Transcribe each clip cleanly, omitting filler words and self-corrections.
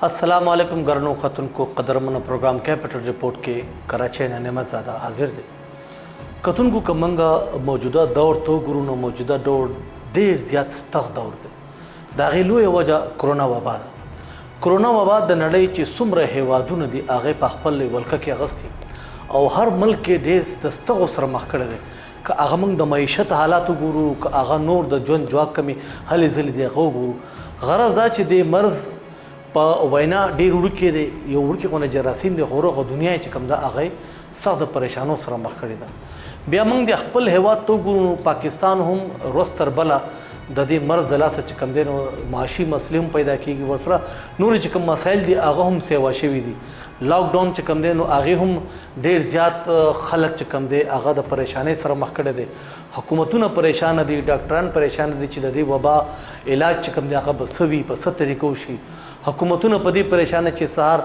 السلام علیکم گرانو خاتون کو قدرمنو پروگرام کیپٹل رپورٹ کے کراچی نے نعمت زادہ حاضر دے کتون کو کمنگا موجودہ دور تو گرونو موجودہ دور دیر زیاد ستغ دور دے داغی لوی وجہ کرونا وبا دا کرونا وبا د نړۍ چې څومره هیوادونه دي هغه په خپل ولکه کې اغستي او هر ملک کې ډېر د ستغو سره مخ کړی دی که هغه موږ د معیشت حالات وګورو که هغه نور د ژوند جواک کمې هلې ځلې دی هغه وګورو غرض دا چې د مرض په وینا ډېر وړوکی دی یو وړوکی غونه جراثیم دی خو روغه دنیا چې کوم ده هغه سخت د پریشانو سره مخ کړی ده بیا موږ د خپل هیواد ته وګورو پاکستان هم ورځ تر بله د دې مرض د لاسه چې کوم دی نو معاشي مسلې هم پیدا کېږي ورسره نورې چې کوم مسایل دي هغه هم سیوا شوي دي لاک ډاون چې کوم دی نو هغې هم ډېر زیات خلک چې کوم دی هغه د پریشانۍ سره مخ کړی دی حکومتونه پریشانه دي ډاکټران پریشانه دي چې د دې وبا علاج چې کوم دی هغه به څه وي په څه طریقو شي حکومتونه په دې پریشانه چې سهار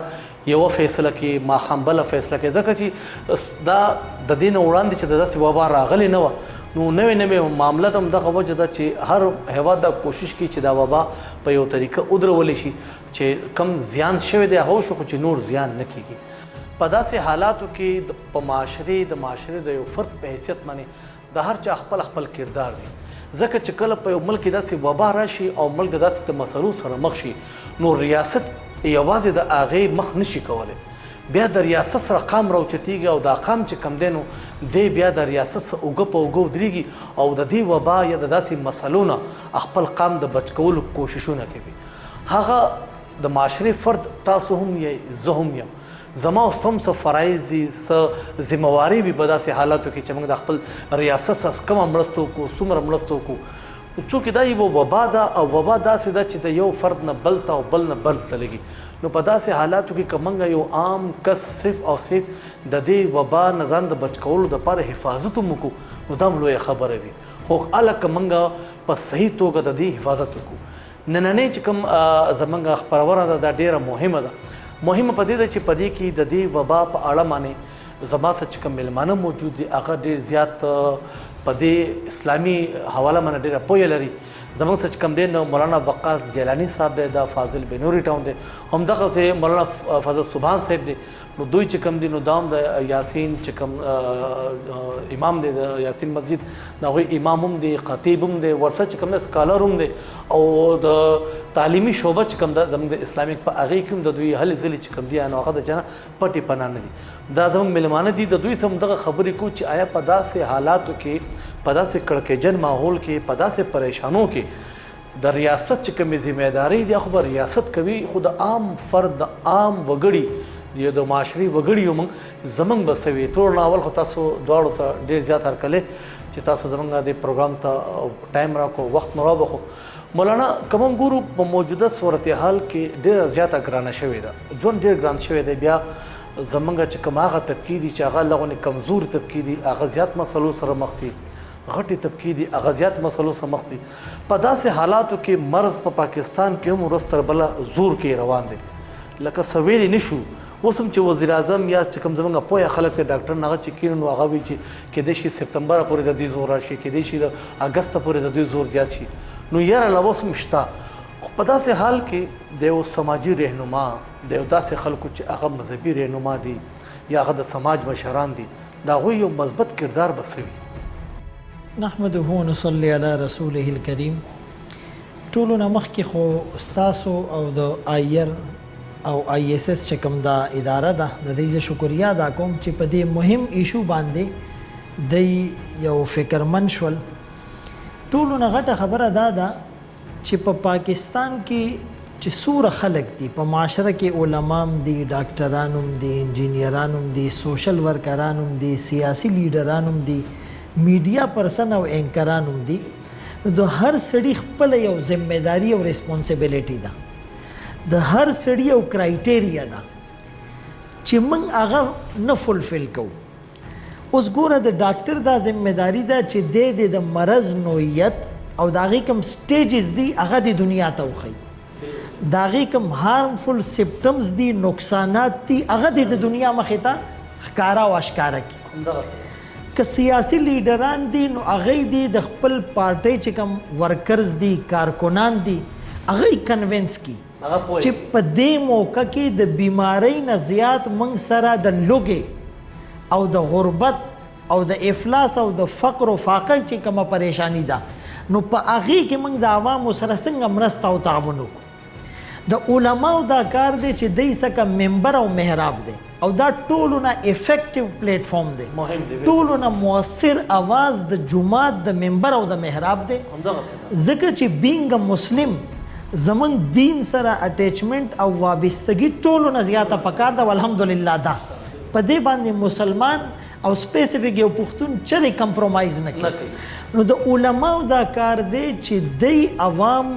یوه فیصله کې ماښام بله فیصله کې ځکه چې دا د دې نه وړاندې چې د داسې وبا راغلې نه وه نو نوې نوې معامله هم دغه وجه ده چې هر هیواد دا کوشش کوي چې دا وبا په یو طریقه ودرولی شي چې کم زیان شوی دی هغه وشو خو چې نور زیان نه کیږي په داسې حالاتو کې په معاشرې د یو فرد په حیثیت باندې د هر چا خپل خپل کردار وي ځکه چې کله په یو ملک کې داسې وبا راشي او ملک د داسې مسلو سره مخ شي نو ریاست یوازې د هغې مخ نشي کولی بیا د ریاست سره قام راوچتېږي او دا قام چې کم دی نو دی بیا د ریاست سره اوږه په اوږه ودرېږي او د دې وبا یا د داسې مسلو نه خپل قام د بچ کولو کوششونه کوي هغه د معاشرې فرد تاسو هم یې زه هم یم زما اوس هم څه فرایض دي څه ذمهواري وي په داسې حالاتو کې چې موږ د خپل ریاست سره کومه مرسته وکړو څومره مرسته وکړو چونکې دا یوه وبا ده او وبا داسې ده چې د یو فرد نه بل ته او بل نه بل ته لګي نو په داسې حالاتو کې که موږ یو عام کس صرف او صرف د دې وبا نه ځان د بچ کولو دپاره حفاظت هم وکړو نو دا هم لویه خبره وي خو هله که موږ په صحیح توګه د دې حفاظت وکړو نننۍ چې کوم زموږ خپرونه ده دا ډېره مهمه ده مهمه په دې ده چې په دې کې د دې وبا په اړه باندې زما سره چې کوم میلمانه موجود دي هغه ډېر زیات په دې اسلامي حواله باندې ډېره پوهه لري زموږ سره چې کوم دی نو مولانا وقاص جیلانی صاحب دی دا فاضل بنوري ټاون دی همدغسې مولانا فضل سبحان صاحب دی نو دوی چې کوم دي نو دا هم د یاسین چې کوم امام دی د یاسین مسجد د هغوی امام هم دی خطیب هم دی ورسره چې کوم دی سکالر هم دی او د تعلیمي شعبه چې کوم ده زموږ د اسلامیک په هغې کې هم د دوی هلې ځلې چې کوم دي نو هغه د چا پټې پناه نه دي دا زموږ میلمانه دي د دوی سره همدغه خبرې کوو چې آیا په داسې حالاتو کې په داسې کړکېجن ماحول کې په داسې پریشانو کې د ریاست چې کومې ذمهدارۍ دي خو به ریاست کوي خو د عام فرد د عام وګړي یا د معاشري وګړي یو موږ زموږ به څه وي ټول ناول خو تاسو دواړو ته ډېر زیات هرکلی چې تاسو زموږ د پروګرام ته ټایم راکړو وخت مو راوبخو مولانا که موږ ګورو په موجوده صورتحال کې ډېره زیاته ګرانه شوې ده ژوند ډېر ګران شوی دی بیا زموږ چې کوم هغه طبقې دي چې هغه لغونې کمزوري طبقې دي هغه زیات مسلو سره مخ دي غټې طبقې دي هغه زیات مسلو سره مخ دي په داسې حالاتو کې مرض په پاکستان کې هم ورځ تر بله زور کې روان دی لکه څه ویلی نه شو اوس هم چې وزیر اعظم یا چې کوم زموږ پوهه خلک دی ډاکټر هغه چې کینو نو هغه وایي چې کیدای شي سپتمبره پورې د دوی زور راشي کیدای شي د اګسته پورې د دوی زور زیات شي نو یاره لا اوس هم شته خو په داسې حال کې د یو سماجي رهنما د یو داسې خلکو چې هغه مذهبي رهنما دي یا هغه د سماج مشران دي د هغوی یو مثبت کردار به څه وي نحمده ونصلي علی رسوله الکریم ټولو نه مخکې خو ستاسو او د آیر او آئی ایس ایس چې کوم دا اداره ده د دې زه شکریا ادا کوم چې په دې مهم ایشو باندې د یو فکرمند شول ټولو نه غټه خبره دا ده چې په پاکستان کې چې څومره خلک دي په معاشره کې علما هم دي ډاکټران هم دي انجینیران هم دي سوشل ورکران هم دي سیاسي لیډران هم دي میډیا پرسن او اینکران هم دي نو د هر سړي خپل یو ذمہداري او ریسپانسیبلیټي ده د هر سړي یو کرایټیریا ده چې موږ هغه نه فلفل کوو اوس ګوره د ډاکټر دا ذمہداري ده چې د مرض نوعیت او د هغې کوم سټیجز دي هغه د دنیا ته وښیي د هغې کوم هارمفل سپټمز دي نقصانات دي هغه د دنیا مخې ته ښکاره او اشکاره کړي که سیاسي لیډران دي نو هغې دي د خپل پارټۍ چې کوم ورکرز دي کارکنان دي هغه یې کنوینس کړي هغه پوه چې په دې موقع کې د بیماری نه زیات موږ سره د لوږې او د غربت او د افلاس او د فقر او فاقه چې کومه پریشانی ده نو په هغې کې موږ د عوامو سره څنګه مرسته او تعاون وکړو. د علماو دا کار دی چې دی څخه منبر او محراب دی او دا ټولو نه افیکټیو پلیټ فارم دی، مهم دی، ټولو نه مؤثر اواز د جماعت د منبر او د محراب دی. همدغسې ده. ځکه چې بینګ مسلم زمونږ دین سره اټیچمنټ او وابستګي ټولو نه زیاته پکار ده. الحمدلله ده په دې باندې مسلمان او سپیسیفیک یو پښتون چرې کمپرومایز نه کوي. نو د علماو دا کار دی چې دی عوام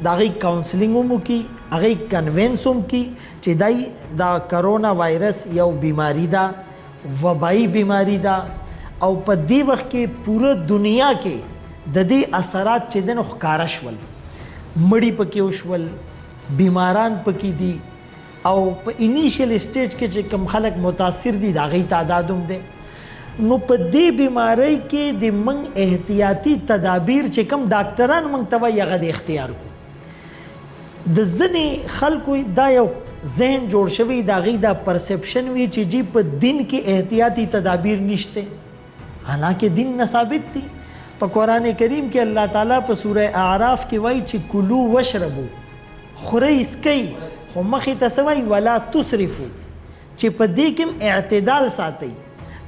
د هغې کاونسلینګ هم وکړي، هغې کنوینس هم کړي چې دی دا کرونا وایرس یو بیماری ده، وبایي بیماری ده او په دې وخت کې پوره دنیا کې د دې اثرات چې دی نو ښکاره شول، مړي پکې وشول، بیماران پکې دي او په انیشیل سټیج کې چې کوم خلک متاثر دي د هغې تعداد هم دی. نو په دې بیماری کې د موږ احتیاطي تدابیر چې کوم ډاکټران موږ ته وایي هغه د اختیار کړو. د ځینې خلکو دا یو ذهن جوړ شوی د هغې دا پرسپشن وي چې جی په دین کې احتیاطي تدابیر نشته، حالانکه دین نه ثابت دي. په قرآن کریم کې الله تعالی په سوره اعراف کې وایي چې کلو وشربو، خورئ اسکئ، خو مخې ته څه وایي ولا تسرفو، چې په دې کې اعتدال ساتئ.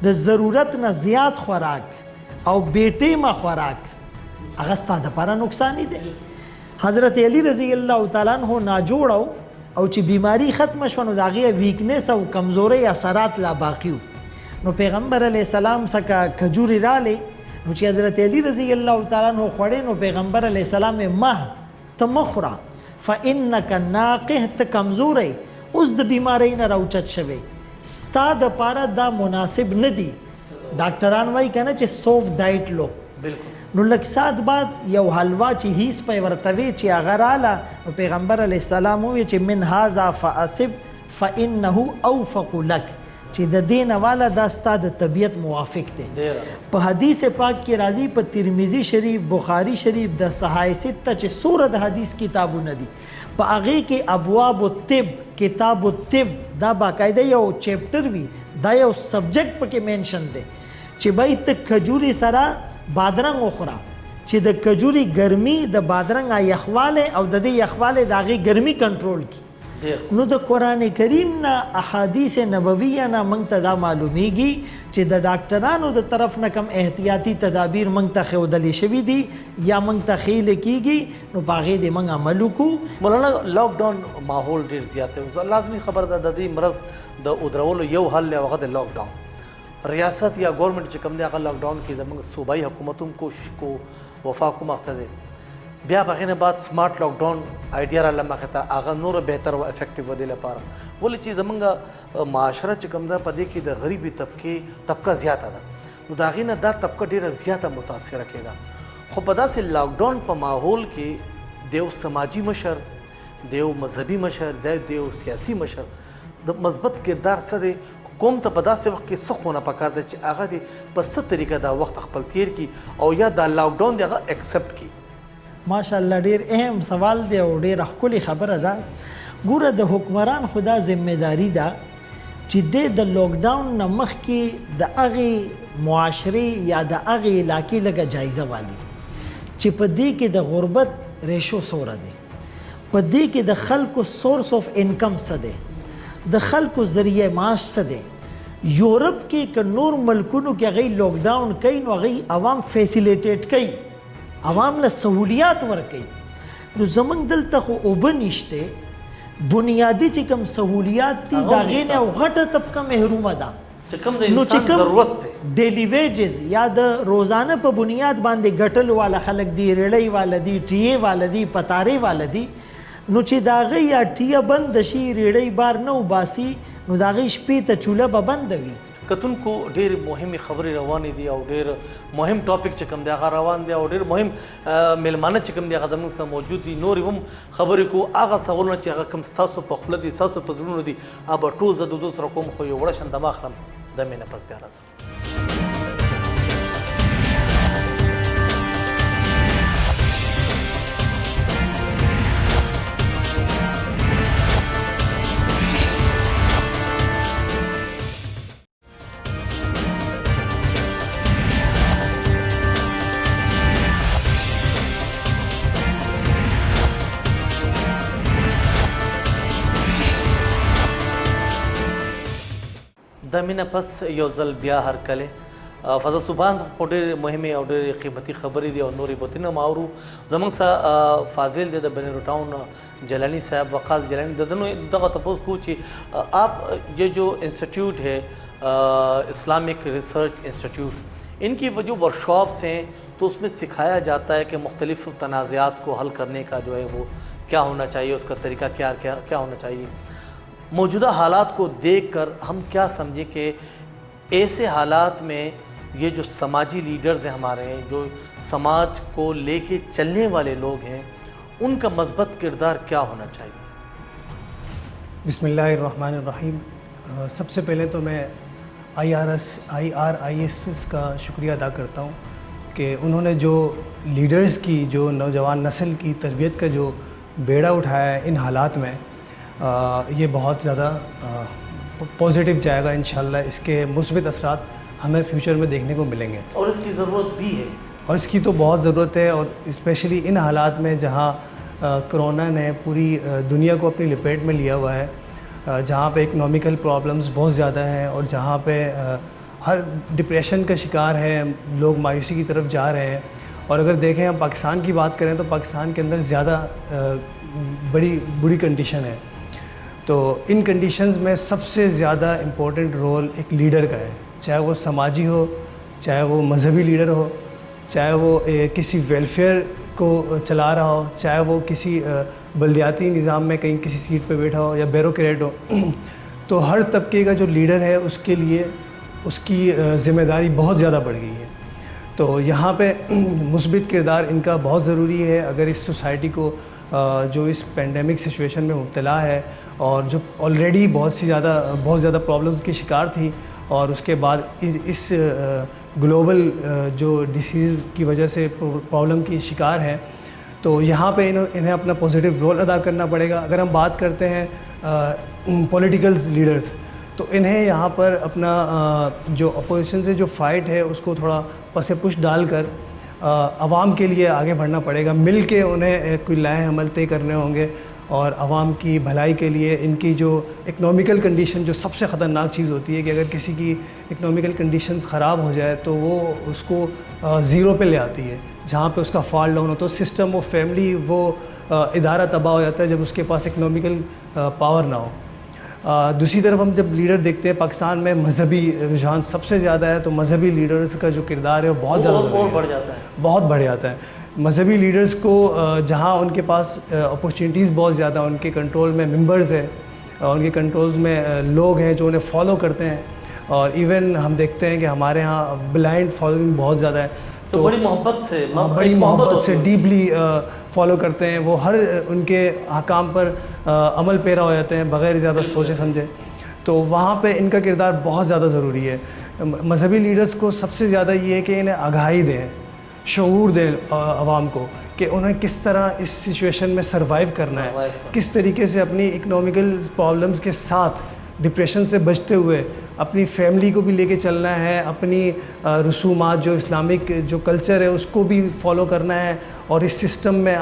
د ضرورت نه زیات خوراک او بېټیمه خوراک هغه ستا دپاره نقصاني دی. حضرت علی رضی الله تعالی عنہ ناجوړ او چې بیماری ختمه شوه نو د هغې ویکنیس او کمزورۍ اثرات لا باقي وو. نو پیغمبر علیه السلام څخه کجورې رالې نو چې حضرت علی رضی الله تعالی عنہ خوړې نو پیغمبر علیه السلام مه ته مه خوره فانک ناقح، ته کمزوری اوس د بیماری نه راوچت شوی، ستا دپاره دا مناسب نه دي. ډاکټران وایي که نه چې سوفټ ډایټ لو. بالکل. نو لږ ساعت بعد یو حلوا چې هیڅ پې ورته وی چې هغه راله نو پیغمبر علیه السلام وویل چې من هذا فاصب فانه اوفق لک، چې د دې نه واله دا ستا د طبیعت موافق دی. په حدیث پاک کې راځي په ترمذي شریف، بخاري شریف، د صحاح سته چې څومره د حدیث کتابونه دي په هغې کې ابواب الطب، کتاب الطب دا باقاعده یو چیپټر وي، دا یو سبجیکټ پکې مینشن دی چې بھائی ته کجوري سره بادرنګ وخوره چې د کجوري ګرمي د بادرنګ یخوالی او د دې یخوالی د هغې ګرمي کنټرول کړي. نو د قرآن کریم نه احادیث نبویه نه موږ ته دا معلومیږي چې د ډاکټرانو د طرف نه کم احتیاطي تدابیر موږ ته ښودلې شوي دي یا موږ ته ښیلی کېږي نو په هغې د موږ عمل وکړو. مولانا لاک ډاون ماحول ډېر زیات دی، لازمي خبره ده د دې مرض د ودرولو یو حل دی هغه د لاک ډاون. ریاست یا گورنمنٹ چې کوم دی هغه لاک ډاون کې زموږ صوبایي حکومت هم کوشش کو، وفاق هم هغه ته دی. بیا په هغې نه بعد سمارټ لاک ډاون آیډیا راله مخې ته هغه نوره بهتر و افیکټیو و دې لپاره. ولې چې زموږ معاشره چې کوم ده په دې کې د غریبي طبقه زیاته ده نو د هغې نه دا طبقه ډېره زیاته متاثره کېده. خو په داسې لاک ډاون په ماحول کې د یو سماجي مشر، د یو مذهبي مشر، د یو سیاسي مشر د مثبت کردار څه دی؟ قوم ته په داسې وخت کې څه خونه پکار ده چې هغه دې په څه طریقه دا وخت خپل تیر کړي او یا دا لاک ډاون دی هغه اکسپټ کړي؟ ماشاءالله ډېر اهم سوال دی او ډېره ښکلې خبره ده. ګوره د حکمران خو دا ذمهداري ده چې دی د لاکډاون نه مخکې د هغې معاشرې یا د هغې علاقې لږه جایزه والي چې په دې کې د غربت ریشو څومره دی، په دې کې د خلکو سورس آف انکم څه دی، د خلکو ذریعه معاش څه دی. یورپ کې که نور ملکونو کې هغوی لاکډاون کوي نو هغوی عوام فیسیلیټیټ کوي، عوام له سهولیات ورکوي. نو زمونږ دلته خو اوبه نشته، بنیادي چې کوم سهولیات دي د هغې نه یو غټه طبقه محرومه ده. چې کوم د انسان ضرورت دی ډیلی ویجز یا د روزانه په بنیاد باندې ګټل والا خلک دي، ریړۍ والا دي، ټیې والا دي، پتارې والا دي. نو چې د هغې یا ټیه بنده شي، ریړۍ بار نه وباسي نو د هغې شپې ته چوله به بنده وي. کتونکو ډېر مهمې خبرې روانې دي او ډېر مهم ټاپک چې کوم دی هغه روان دی او ډېر مهم میلمانه چې کوم دی هغه زموږ سره موجود دي. نورې هم خبرې کو هغه سوالونه چې هغه کوم ستاسو په خوله دي، ستاسو په زړونو دي، هغه به ټول زه د دوی سره کوم خو یو وړه شندمه اخلم. د مینه پس بیا راځم. د مینه پس یو ځل بیا هرکلی فضل صبحان خو ډېرې مهمې او ډېرې قیمتي خبرې دي او نورې بوتونه هم اورو زموږ سره فاضل دی د بنیرو ټاؤن جیلانی صاحب وقاص جیلانی دغه تپوس کو چې آپ یہ جو انسٹیٹیوٹ ہے اسلامک ریسرچ انسٹیٹیوٹ ان کی وہ جو ورکشاپس ہیں تو اس میں سکھایا جاتا ہے کہ مختلف تنازعات کو حل کرنے کا جو ہے وہ کیا ہونا چاہیے اس کا طریقہ کیا ہونا چاہیے موجودہ حالات کو دیکھ کر ہم کیا سمجھیں کہ ایسے حالات میں یہ جو سماجی لیڈرز ہیں ہمارے ہیں جو سماج کو لے کے چلنے والے لوگ ہیں ان کا مثبت کردار کیا ہونا چاہیے؟ بسم اللہ الرحمن الرحیم. سب سے پہلے تو میں IRISS کا شکریہ ادا کرتا ہوں کہ انہوں نے جو لیڈرز کی جو نوجوان نسل کی تربیت کا جو بیڑا اٹھایا ہے ان حالات میں یہ بہت زیادہ پازیٹیو جائے گا انشاءاللہ. اس کے مثبت اثرات ہمیں فیوچر میں دیکھنے کو ملیں گے اور اس کی ضرورت بھی ہے اور اس کی تو بہت ضرورت ہے. اور اسپیشلی ان حالات میں جہاں کرونا نے پوری دنیا کو اپنی لپیٹ میں لیا ہوا ہے, جہاں پہ اکنامیکل پرابلمز بہت زیادہ ہیں اور جہاں پہ ہر ڈپریشن کا شکار ہے, لوگ مایوسی کی طرف جا رہے ہیں. اور اگر دیکھیں ہم پاکستان کی بات کریں تو پاکستان کے اندر زیادہ بری کنڈیشن ہے. تو ان کنڈیشنز میں سب سے زیادہ امپورٹنٹ رول ایک لیڈر کا ہے, چاہے وہ سماجی ہو, چاہے وہ مذہبی لیڈر ہو, چاہے وہ کسی ویلفیئر کو چلا رہا ہو, چاہے وہ کسی بلدیاتی نظام میں کہیں کسی سیٹ پہ بیٹھا ہو یا بیوروکریٹ ہو. تو ہر طبقے کا جو لیڈر ہے اس کے لیے اس کی ذمہ داری بہت زیادہ بڑھ گئی ہے. تو یہاں پہ مثبت کردار ان کا بہت ضروری ہے اگر اس سوسائٹی کو جو اس پینڈیمک سچویشن میں مبتلا ہے اور جو آلریڈی بہت زیادہ پرابلمز کی شکار تھی اور اس کے بعد اس گلوبل جو ڈیسیز کی وجہ سے پرابلم کی شکار ہے. تو یہاں پہ انہیں اپنا پازیٹیو رول ادا کرنا پڑے گا. اگر ہم بات کرتے ہیں پولیٹیکل لیڈرز تو انہیں یہاں پر اپنا جو اپوزیشن سے جو فائٹ ہے اس کو تھوڑا پس پش ڈال کر عوام کے لیے آگے بڑھنا پڑے گا. مل کے انہیں کوئی لائحہ عمل طے کرنے ہوں گے اور عوام کی بھلائی کے لیے ان کی جو اکنامیکل کنڈیشن جو سب سے خطرناک چیز ہوتی ہے کہ اگر کسی کی اکنامیکل کنڈیشنز خراب ہو جائے تو وہ اس کو زیرو پہ لے آتی ہے, جہاں پہ اس کا فال ڈاؤن ہو تو سسٹم, وہ فیملی, وہ ادارہ تباہ ہو جاتا ہے جب اس کے پاس اکنامیکل پاور نہ ہو. دوسری طرف ہم جب لیڈر دیکھتے ہیں پاکستان میں مذہبی رجحان سب سے زیادہ ہے تو مذہبی لیڈرز کا جو کردار ہے وہ بہت زیادہ بہت بڑھ جاتا ہے. مذہبی لیڈرز کو جہاں ان کے پاس اپورچونیٹیز بہت زیادہ, ان کے کنٹرول میں ممبرز ہیں, ان کے کنٹرولز میں لوگ ہیں جو انہیں فالو کرتے ہیں. اور ایون ہم دیکھتے ہیں کہ ہمارے ہاں بلائنڈ فالوئنگ بہت زیادہ ہے تو بڑی محبت سے ڈیپلی فالو کرتے ہیں. وہ ہر ان کے احکام پر عمل پیرا ہو جاتے ہیں بغیر زیادہ سوچے سمجھے. تو وہاں پہ ان کا کردار بہت زیادہ ضروری ہے. مذہبی لیڈرز کو سب سے زیادہ یہ ہے کہ انہیں آگاہی دیں, شعور دیں عوام کو کہ انہیں کس طرح اس سچویشن میں سروائیو کرنا ہے, کس طریقے سے اپنی اکنامیکل پرابلمز کے ساتھ ڈپریشن سے بچتے ہوئے اپنی فیملی کو بھی لے کے چلنا ہے, اپنی رسومات جو اسلامک جو کلچر ہے اس کو بھی فالو کرنا ہے اور اس سسٹم میں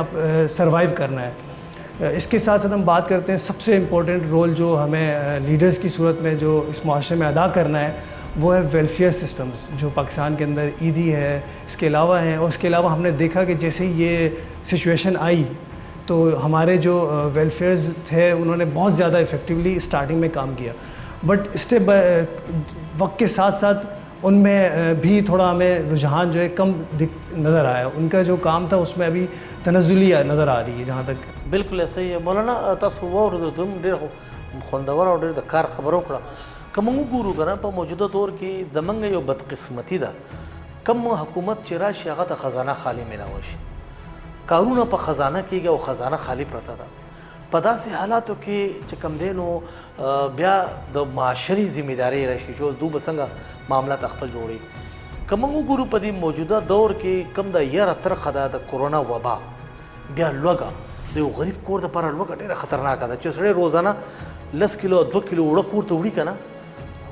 سروائیو کرنا ہے. اس کے ساتھ ساتھ ہم بات کرتے ہیں سب سے امپورٹنٹ رول جو ہمیں لیڈرز کی صورت میں جو اس معاشرے میں ادا کرنا ہے وہ ہے ویلفیئر سسٹمز جو پاکستان کے اندر ایدھی ہے, اس کے علاوہ ہیں. اور اس کے علاوہ ہم نے دیکھا کہ جیسے یہ سچویشن آئی تو ہمارے جو ویلفیئرز تھے انہوں نے بہت زیادہ افیکٹولی اسٹارٹنگ میں کام کیا, بٹ اسٹیپ وقت کے ساتھ ساتھ ان میں بھی تھوڑا ہمیں رجحان جو ہے کم نظر آیا. ان کا جو کام تھا اس میں ابھی تنزلی نظر آ رہی ہے جہاں تک. بالکل ایسا ہی ہے مولانا. تاسو واورېدو ډېر خوندور او ډېر د کار خبره وکړه. که موږ وګورو که نه په موجوده دور کې زموږ یو بدقسمتي ده, کم حکومت چې راشي هغه ته خزانه خالی میلاوه شي, کارونه په خزانه کېږي او خزانه خالی پرته ده. په داسې حالاتو کې چې کوم دی نو بیا د معاشري ذمہداري راشي چې دوی به څنګه معاملات خپل جوړوي. که موږ وګورو په دې موجوده دور کې کوم د یاره ترخه ده د کورونا وبا, بیا لوږه د یو غریب کور دپاره لوږه ډېره خطرناکه ده چې سړی روزانه 10 کیلو 2 کیلو اوړه کور ته وړي که نه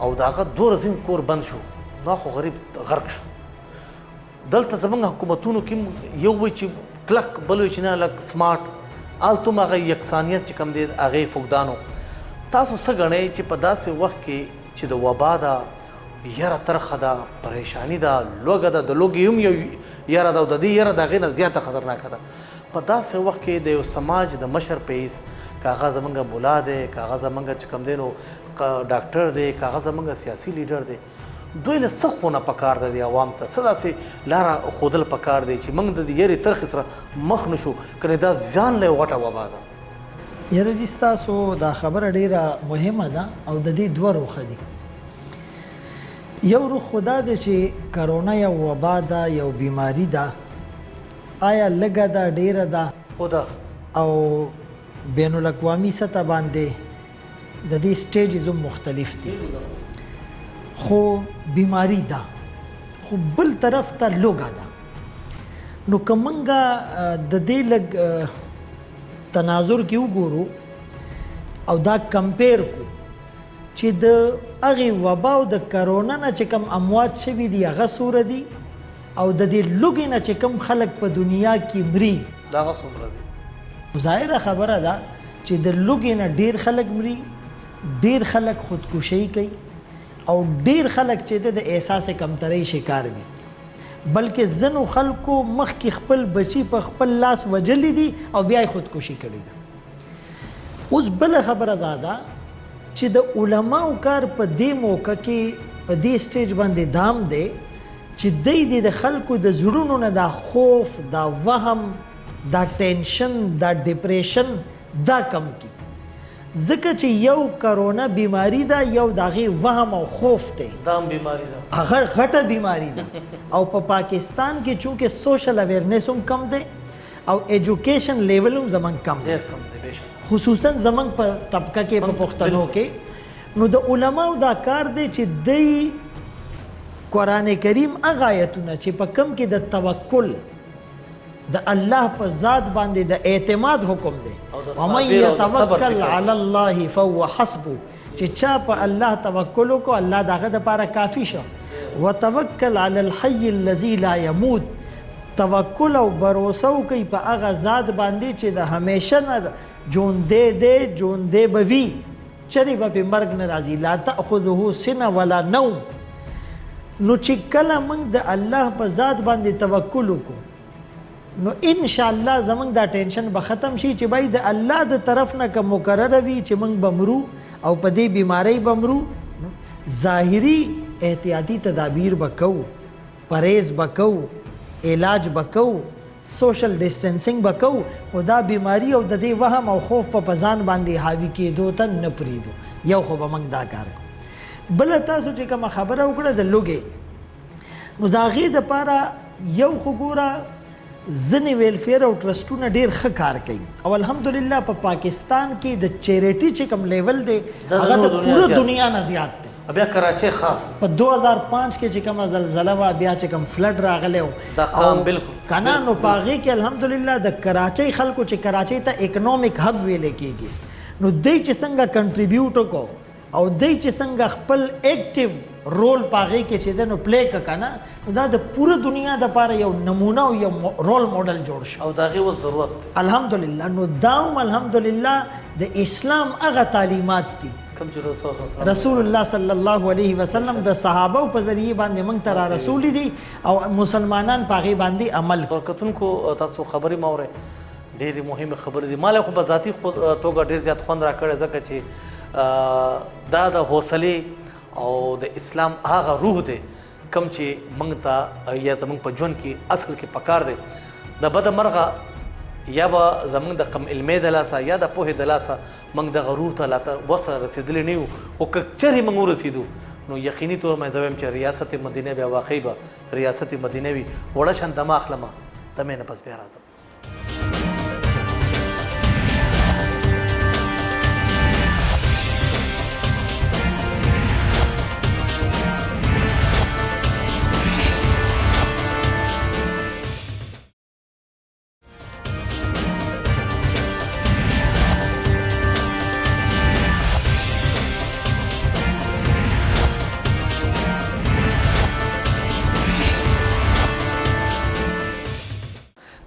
او د هغه 2 ورځې کور بند شو نو خو غریب غرق شو. دلته زموږ حکومتونو کې یو وایي چې کلک, بل وایي چې نه لږ سمارټ, هلته هم هغه یکسانیت چې کوم دی هغې فقدان و. تاسو څه ګڼئ چې په داسې وخت کې چې د وبا ده، یره ترخه ده، پریشانی ده، لوږه ده، د لوږې هم یو یره ده او د دې یره د هغې نه زیاته خطرناکه ده. په داسې وخت کې د یو سماج د مشر په حیث که هغه زمونږ ملا دی، که هغه زمونږ چې کوم دی نو ډاکټر دی، که هغه زمونږ سیاسي لیډر دی، دوی له څه ښوونه پکار ده د عوام ته، څه داسې لاره ښودل پکار دی چې موږ د دې یرې ترخې سره مخ نه شو، کنې دا زیان له یو غټه وبا ده. یاره جي ستاسو دا خبره ډیره مهمه ده او د دې دوه رخه دي. یو رخ خدا دی چې کرونا یو وبا ده، یو بیماری ده، آیا لږه ده ډیره ده خو ده او بین الاقوامي سطح باندې د دې سټیجز هم مختلف دي، خو بیماری ده، خو بل طرف ته لوږه ده. نو که موږ د دې لږ تناظر کې وګورو او دا کمپیر کو چې د هغې وبا او د کرونا نه چې کوم اموات شوي دي هغه څومره دي او د دې لوږې نه چې کوم خلک په دنیا کې مري دا هغه څومره دي. ظاهره خبره ده چې د لوږې نه ډېر خلک مري، ډېر خلک خودکشي کوي او ډېر خلک چې د احساس کمترۍ شکار وي، بلکې ځینو خلکو مخکې خپل بچي په خپل لاس وجلی دي او بیا یې خودکشي کړې ده. اوس بله خبره دا ده چې د علماو کار په دې موقع کې په دې سټیج باندې دام دی چې دی د خلکو د زړونو نه دا خوف، دا وهم، دا ټینشن، دا ډپریشن دا کم کی، ځکه چې یو کرونا بیماری ده، یو د هغې وهم او خوف دی، دا هم بیماری ده، هغه غټه بیماری ده. او په پاکستان کې چونکې سوشل اویرنس هم کم دی او ایجوکیشن لیول هم زمونږ کم دی، ډېر کم دی بېشکه، خصوصا زمونږ په طبقه کې په پښتنو کې. نو د علماو دا کار دی چې دی قرآن کریم هغه آیتونه چې په کم کې د توکل د الله په ذات باندې د اعتماد حکم دی، ومن یتوکل علی الله فهو حسبه، چې چا په الله توکل وکړو الله د هغه دپاره کافي شه. وتوکل علی الحی الذی لا یموت، توکل او باروسه وکړئ په هغه ذات باندې چې د همیشه نه ژوندی دی، ژوندی به وي، چرې به پې مرګ نه راځي. لا تأخذه سنه ولا نوم. نو چې کله موږ د الله په ذات باندې توکل وکړو نو انشاءالله زمونږ دا ټینشن به ختم شي چې بای د الله د طرف نه که مقرره وي چې موږ به مرو او په دې بیماری به مرو، ظاهري احتیاطي تدابیر به کوو، پرهیز به کوو، علاج به کوو، سوشل ډسټنسنګ به کوو، خو دا بیماری او د دې وهم او خوف په ځان باندې حاوي کېدو ته نه پرېږدو. یو خو به موږ دا کار کوو. بله تاسو چې کومه خبره وکړه د لوږې، نو د هغې دپاره یو خو ګوره ځینې ویلفیر او ټرسټونه ډېر ښه کار کوي او الحمدلله په پاکستان کې د چیریټي چې کوم لیول دی هغه د پوره دنیا نه زیات دی. بیا کراچۍ خاص په 2005 کې چې کومه زلزله وه، بیا چې کوم فلډ راغلی و دا قام بالکل که نه، نو په هغې کې الحمدلله د کراچۍ خلکو چې کراچۍ ته اکنومیک هب ویلی کېږي، نو دی چې څنګه کنټریبیوټ وکړو او دی چې څنګه خپل ایکټیو رول په هغې کې چې دی نو پلی که که نه، نو دا د پوره دنیا دپاره یو نمونه او یو رول موډل جوړ شو او د هغې اوس ضرورت دی الحمدلله. نو دا هم الحمدلله د اسلام هغه تعلیمات دي کوم چې رسول الله صلی الله علیه وسلم د صحابه په ذریعه باندې موږ ته را رسولي دي او مسلمانان په هغې باندې عمل کوي. کتونکو تاسو خبرې مه اورئ، ډېرې مهمې خبرې دي. ما له خو په ذاتي توګه ډېر زیات خوند راکړی، ځکه چې دا د حوصلې او د اسلام هغه روح دی کم چې موږ ته یا زموږ په ژوند کې اصل کې پکار دی. د بده مرغه یا به زموږ د کم علمۍ د لاسه یا د پوهې د لاسه موږ دغه روح ته لا وسه رسېدلی نه یو، خو که چېرې موږ ورسېدو نو یقیني طور مې زه وایم چې ریاست مدینه بیا واقعي به ریاست مدینه وي. وړه شان دمه اخلمه، دمې نه پس بیا راځم.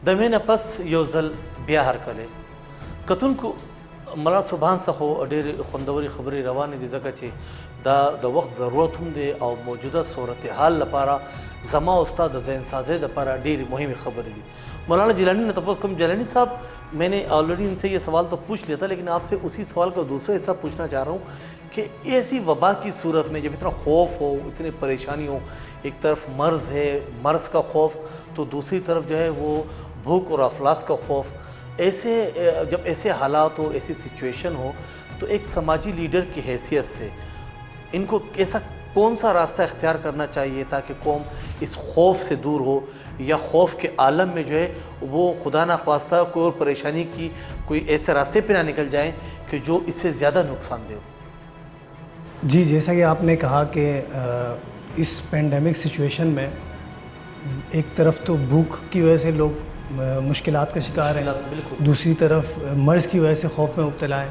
د مینه پس یو ځل بیا هرکلی. کتونکو ملا سبحان څخه ډېر خوندوري خبرې روانې دي ځکه چې دا د وخت ضرورت هم دی او موجوده صورتحال لپاره زما او ستا د ذهن سازی لپاره ډېرې مهمې خبرې دي. مولانا جیلانی نے تپوس کم جیلانی صاحب میں نے آلریڈی ان سے یہ سوال تو پوچھ لیا تھا لیکن آپ سے اسی سوال کا دوسرا حصہ پوچھنا چاہ رہا ہوں کہ ایسی وبا کی صورت میں جب اتنا خوف ہو اتنی پریشانی ہو ایک طرف مرض ہے مرض کا خوف تو دوسری طرف جو ہے وہ بھوک اور افلاس کا خوف ایسے جب ایسے حالات ہو ایسی سچویشن ہو تو ایک سماجی لیڈر کی حیثیت سے ان کو ایسا کون سا راستہ اختیار کرنا چاہیے تاکہ قوم اس خوف سے دور ہو یا خوف کے عالم میں جو ہے وہ خدا نخواستہ کوئی اور پریشانی کی کوئی ایسے راستے پہ نہ نکل جائیں کہ جو اس سے زیادہ نقصان دہ ہو؟ جی جیسا کہ آپ نے کہا کہ اس پینڈیمک سچویشن میں ایک طرف تو بھوک کی وجہ سے لوگ مشکلات کا شکار ہیں, دوسری طرف مرض کی وجہ سے خوف میں مبتلا ہیں,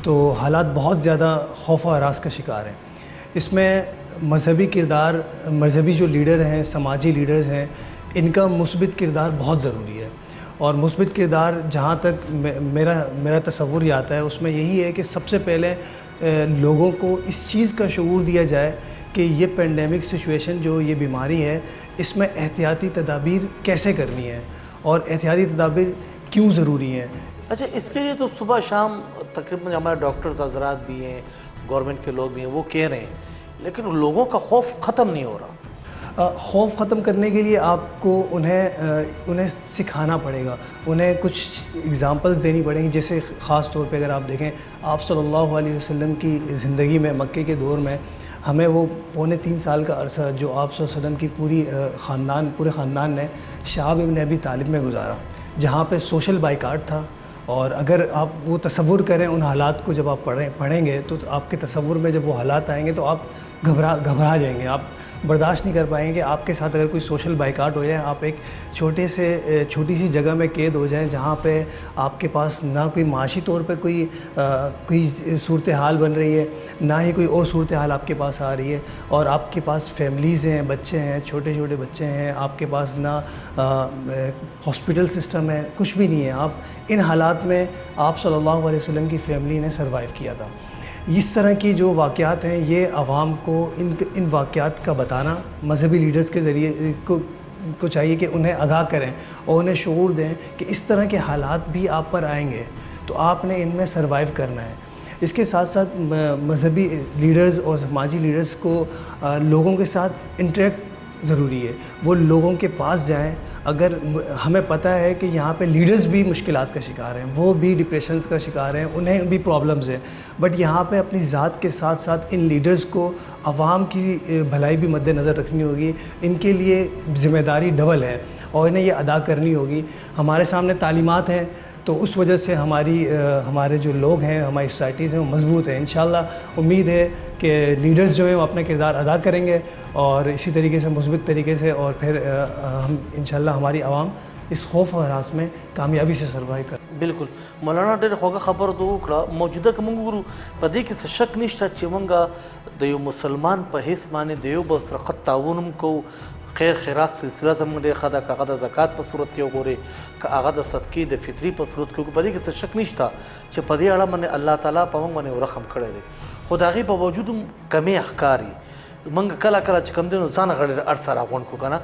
تو حالات بہت زیادہ خوف و ہراس کا شکار ہیں. اس میں مذہبی کردار, مذہبی جو لیڈر ہیں, سماجی لیڈرز ہیں, ان کا مثبت کردار بہت ضروری ہے. اور مثبت کردار جہاں تک میرا تصور یہ آتا ہے اس میں یہی ہے کہ سب سے پہلے لوگوں کو اس چیز کا شعور دیا جائے کہ یہ پینڈیمک سچویشن جو یہ بیماری ہے اس میں احتیاطی تدابیر کیسے کرنی ہے اور احتیاطی تدابیر کیوں ضروری ہیں. اچھا, اس کے لیے تو صبح شام تقریباً ہمارے ڈاکٹرز حضرات بھی ہیں, گورنمنٹ کے لوگ بھی ہیں, وہ کہہ رہے ہیں لیکن لوگوں کا خوف ختم نہیں ہو رہا. خوف ختم کرنے کے لیے آپ کو انہیں سکھانا پڑے گا, انہیں کچھ اگزامپلز دینی پڑیں گی. جیسے خاص طور پہ اگر آپ دیکھیں آپ صلی اللہ علیہ وسلم کی زندگی میں مکے کے دور میں ہمیں وہ 3.25 سال کا عرصہ جو آپ صلی اللہ علیہ وسلم کی پورے خاندان نے شعب ابن ابی طالب میں گزارا, جہاں پہ سوشل بائیکاٹ تھا. اور اگر آپ وہ تصور کریں ان حالات کو, جب آپ پڑھیں گے تو آپ کے تصور میں جب وہ حالات آئیں گے تو آپ گھبرا جائیں گے, آپ برداشت نہیں کر پائیں گے. آپ کے ساتھ اگر کوئی سوشل بائیکاٹ ہو جائے, آپ ایک چھوٹی سی جگہ میں قید ہو جائیں جہاں پہ آپ کے پاس نہ کوئی معاشی طور پہ کوئی صورتحال بن رہی ہے, نہ ہی کوئی اور صورتحال آپ کے پاس آ رہی ہے, اور آپ کے پاس فیملیز ہیں, بچے ہیں, چھوٹے چھوٹے بچے ہیں, آپ کے پاس نہ ہاسپٹل سسٹم ہے, کچھ بھی نہیں ہے. آپ ان حالات میں آپ صلی اللہ علیہ وسلم کی فیملی نے سروائیو کیا تھا. اس طرح کی جو واقعات ہیں یہ عوام کو ان واقعات کا بتانا مذہبی لیڈرز کے ذریعے کو چاہیے کہ انہیں آگاہ کریں اور انہیں شعور دیں کہ اس طرح کے حالات بھی آپ پر آئیں گے تو آپ نے ان میں سروائیو کرنا ہے. اس کے ساتھ ساتھ مذہبی لیڈرز اور سماجی لیڈرز کو لوگوں کے ساتھ انٹریکٹ ضروری ہے. وہ لوگوں کے پاس جائیں. اگر ہمیں پتہ ہے کہ یہاں پہ لیڈرز بھی مشکلات کا شکار ہیں, وہ بھی ڈپریشنز کا شکار ہیں, انہیں بھی پرابلمز ہیں, بٹ یہاں پہ اپنی ذات کے ساتھ ساتھ ان لیڈرز کو عوام کی بھلائی بھی مد نظر رکھنی ہوگی. ان کے لیے ذمہ داری ڈبل ہے اور انہیں یہ ادا کرنی ہوگی. ہمارے سامنے تعلیمات ہیں تو اس وجہ سے ہمارے جو لوگ ہیں, ہماری سوسائٹیز ہیں, وہ مضبوط ہیں. انشاءاللہ امید ہے کہ لیڈرز جو ہیں وہ اپنا کردار ادا کریں گے اور اسی طریقے سے مثبت طریقے سے, اور پھر ہم انشاءاللہ ہماری عوام اس خوف و ہراس میں کامیابی سے سروائیو کریں. بالکل مولانا ډېر خوږه خبره ته وکړه. موجوده که موږ ګورو په دې کې څه شک نشته چې موږ د یو مسلمان په حیث باندې د یو بل سره ښه تعاون هم کوو. خیر خیرات سلسله زموږ ډېر ښه ده, که هغه د زکات په صورت کې وګورې, که هغه د صدقې د فطري په صورت کې وګورې, په دې کې څه شک نشته چې په دې اړه باندې الله تعالی په موږ باندې رحم کړی دی. خو د هغې په باوجود هم کمې ښکاري. موږ کله چې کوم دی نو ځان غړي هر څه راغونډ کړو که نه,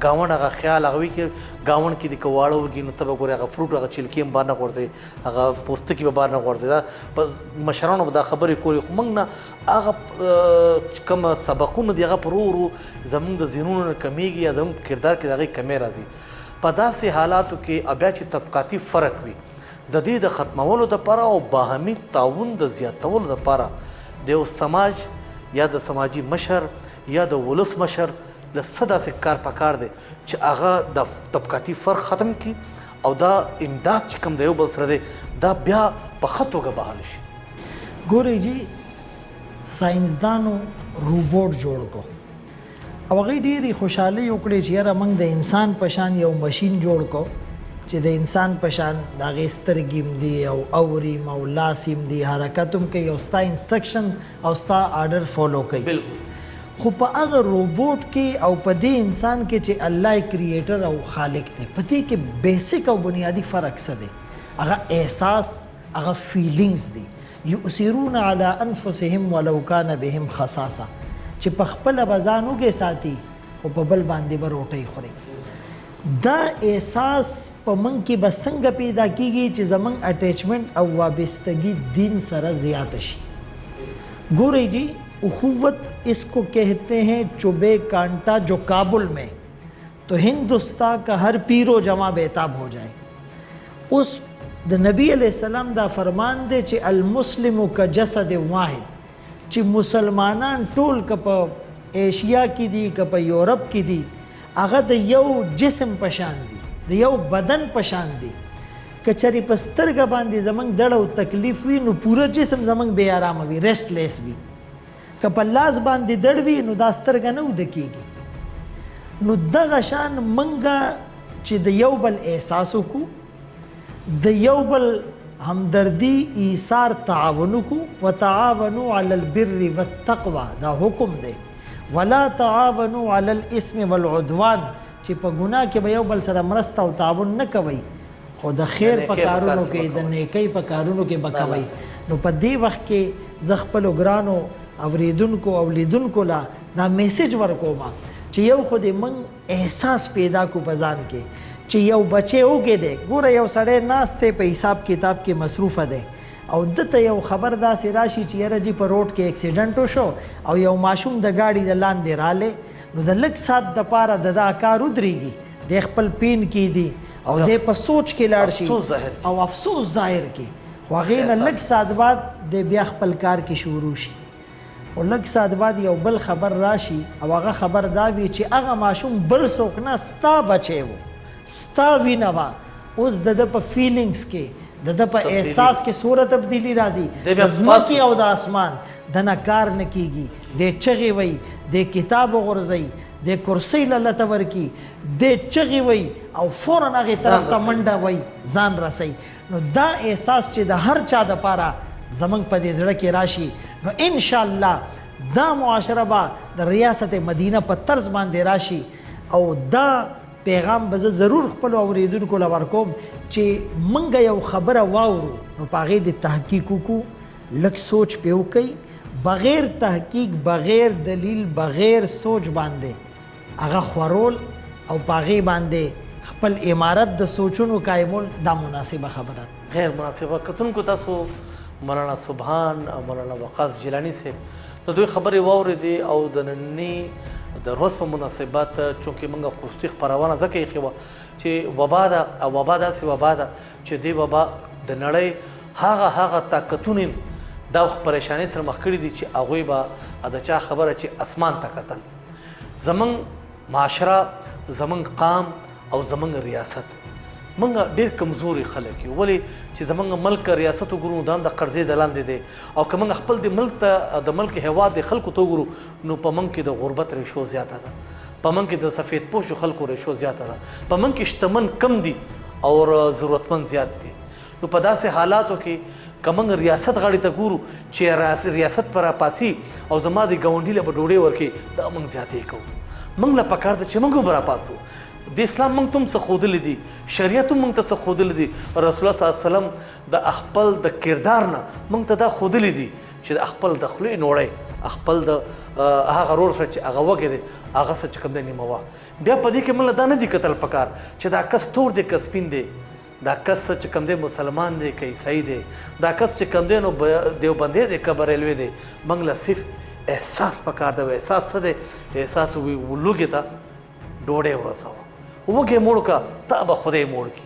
ګاونډ هغه خیال هغه وي چې ګاونډ کې دې که واړه وږي نو ته به ګورې هغه فروټ هغه چلکي هم بار نه غورځوي, هغه پوستکي به بار نه غورځوي. دا په مشرانو به دا خبرې کولې, خو موږ نه هغه کوم سبقونه دي هغه په ورو ورو زموږ د ذهنونو نه کمیږي یا زموږ کردار کې د هغې کمی راځي. په داسې حالاتو کې بیا چې طبقاتي فرق وي, د دې د ختمولو دپاره او باهمي تعاون د زیاتولو دپاره د یو سماج یا د سماجی مشر یا د ولس مشر له څه داسې کار پکار دی چې هغه د طبقاتي فرق ختم کړي او دا امداد چې کوم د یو بل سره دی دا بیا په ښه توګه بحال شي. ګورئ جی, ساینسدانو روبوټ جوړ کو او هغوی ډېرې خوشحالۍ وکړې چې یاره موږ د انسان په شان یو مشین جوړ کو چې د انسان په شان د هغې سترګې هم دي او اوریم او لاس هم دي, حرکت هم کوي او ستا انسټرکشنز او ستا آرډر فالو کوي. خو په هغه روبوټ کې او په دې انسان کې چې الله کریټر او خالق دی, په دې کې بیسک او بنیادی فرق څه دی؟ هغه احساس هغه فیلینګز دي. یؤثرون علی انفسهم ولو کان بهم خصاصه، چې په خپله به ځان وږی ساتي خو په بل باندې به روټۍ خوري. دا احساس په موږ کې به څنګه پیدا کیږي چې زموږ اٹیچمنٹ او وابستگی دین سره زیاته شي. گورے جی اخوت اس کو کہتے ہیں چبے کانٹا جو کابل میں تو ہندوستان کا ہر پیر و جمع بیتاب ہو جائے. اس د نبی علیہ السلام دا فرمان دے چې المسلم کا جسد واحد، چې مسلمانان ټول که په ایشیا کې دي که په یورپ کې دي هغه د یو جسم پشان دي، د یو بدن پشان دي. که چېرې په سترګه باندې زموږ دړ او تکلیف وي نو پوره جسم زموږ بې ارامه وي، ریسټ لیس وي. که په لاس باندې دړ وي نو دا سترګه نه اوده کېږي. نو دغه شان موږ چې د یو بل احساس وکړو، د یو بل همدردی ایثار تعاون وکړو، وتعاونوا علی البر والتقوی دا حکم دی، ولا تعاونوا علی الاثم والعدوان، چې په ګناه کې به یو بل سره مرسته او تعاون نه کوئ خو د خیر په کارونو کې د نیکۍ په کارونو کې به کوئ. نو په دې وخت کې زه خپلو ګرانو اوریدونکو او لیدونکو لا دا میسیج ورکوم چې یو خو دې موږ احساس پیدا کو په ځان کې چې یو بچی وږی دی. ګوره یو سړی ناست دی په حساب کتاب کې مصروفه دی او دته یو خبر داسې راشي چې یاره جي په روډ کې اکسیډنټ وشو او یو ماشوم د گاډي د لاندې رالی، نو د لږ ساعت دپاره د دا کار ودرېږي، د خپل پین کې دي او د په سوچ کې لاړ شي او افسوس ظاهر کې، خو هغې نه لږ ساعت بعد د بیا خپل کار کې شروع شي. خو لږ ساعت بعد یو بل خبر راشي او هغه خبر دا وي چې هغه ماشوم بل څوک نه ستا بچی و، ستا وینه وه. اوس د ده په فیلینګس کې د ده په احساس کې څومره تبدیلي راځي، د ځمکې او د اسمان دنه کار نه کیږي، د چغې وی، د کتاب وغورځوي، د کرسۍ له لته ورکي، د چغې وی او فوراً هغې طرف ته منډه وی ځان رسوي. نو دا احساس چې د هر چا دپاره زموږ په دې زړه کې راشي نو انشاءالله دا معاشره به د ریاست مدینه په طرز باندې راشي. او دا پیغام به زه ضرور خپلو اورېدونکو له ورکوم چې موږ یو خبره واورو نو په هغې د تحقیق وکړو، لږ سوچ پې وکئ، بغیر تحقیق، بغیر دلیل، بغیر سوچ باندې هغه خورول او په هغې باندې خپل عمارت د سوچونو قایمول دا مناسبه خبره غیر مناسبه. کتونکو تاسو مولانا سبحان او مولانا وقاص جیلانی صاحب د دوی خبرې واورېدې او د ننني د ورځ په مناسبت چونکې موږ خصوصي خپرونه ځکه ایښې وه چې وبا ده او وبا داسې وبا ده چې دې وبا د نړۍ هغه طاقتونه دا پریشانۍ سره مخ کړي دي چې هغوی به د چا خبره چې اسمان ته کتل. زموږ معاشره، زموږ قام او زموږ ریاست موږ ډېر کمزوري خلک یو، ولې چې زموږ ملک ریاست وګورو دا هم د قرضې د لاندې دی او که موږ خپل د ملک ته د ملک هېواد د خلکو ته وګورو نو په موږ کې د غربت ریشو زیاته ده، په موږ کې د سفید پوشو خلکو ریشو زیاته ده، په موږ کې شتمن کم دي او ضرورتمند زیات دي. نو په داسې حالاتو کې که موږ ریاست غاړې ته ګورو چې ریاست پر راپاسي او زما د ګاونډي له به ډوډۍ ورکړي دا موږ زیاتې کوو. موږ له پکار ده چې موږ هم راپاسو. د اسلام موږ ته هم څه ښودلی دي، شریعت هم موږ ته څه ښودلی دي، رسول الله صلی الله علیه وسلم د خپل د کردار نه موږ ته دا ښودلی دي چې د خپل د خولې نوړی خپل د هغه رور سره چې هغه وږی دی هغه سره چې کوم دی نیمه وه. بیا په دې کې موږ له دا نه دي کتل پکار چې دا کس تور دی که سپین دی، دا کس چې کوم دی مسلمان دی که عیسائی دی، دا کس چې کوم دی نو دیوبندی دی که بریلوی دی. موږ له صرف احساس پکار دی. احساس څه دی؟ احساس لوږې ته ډوډۍ ورسوه، وږی موړ کا تا به خدای موړ کی،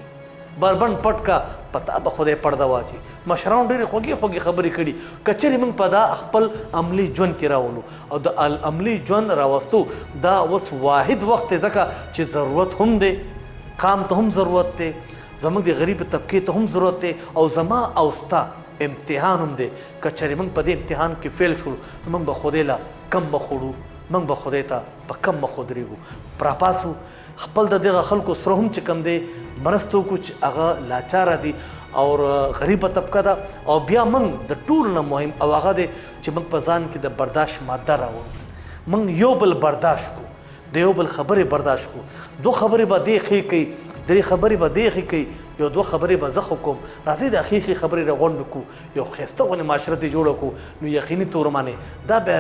بربند پټ کا په تا به خدای پرده واچي. مشرانو ډېرې خوږې خوږې خبرې کړي. که چېرې موږ په دا خپل عملي ژوند کې راولو او د عملي ژوند راوستو دا اوس واحد وخت دی ځکه چې ضرورت هم دی، قام ته هم ضرورت دی، زموږ د غریب طبقې ته هم ضرورت دی او زما او ستا امتحان هم دی. که چېرې موږ په دې امتحان کې فیل شو نو موږ به خدای له کم مخ وړو، موږ به خدای ته په کم مخ ودرېږو. راپاسو خپل د دغه خلکو سره هم چې کوم دی مرسته وکړو چې هغه لاچاره دي او غریبه طبقه ده او بیا موږ د ټولو نه مهم او هغه دی چې موږ په ځان کې د برداشت ماده راوړو. موږ یو بل برداشت کو، د یو بل خبرې برداشت کو. دو خبرې به دې ښې کوي درې خبرې به دی ښې کوي یو دوه خبرې به زه خو کوم راځئ د ښې خبرې راغونډ کړو یو ښایسته غونې معاشره دې جوړه کړو نو یقیني طور باندې دا بیا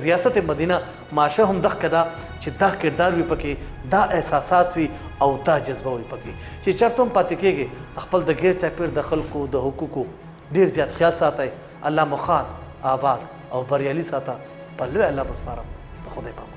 ریاست مدینه معاشره هم دغه ده چې دا کردار وي پکې دا احساسات وي او دا جذبه وي پکې چې چېرته هم پاتې کېږي خپل د غیر چاپېر د خلکو د حقوقو ډېر زیات خیال ساتئ الله مو ښاد آباد او بریالي ساته په لوی الله بسپارم د خدای پاک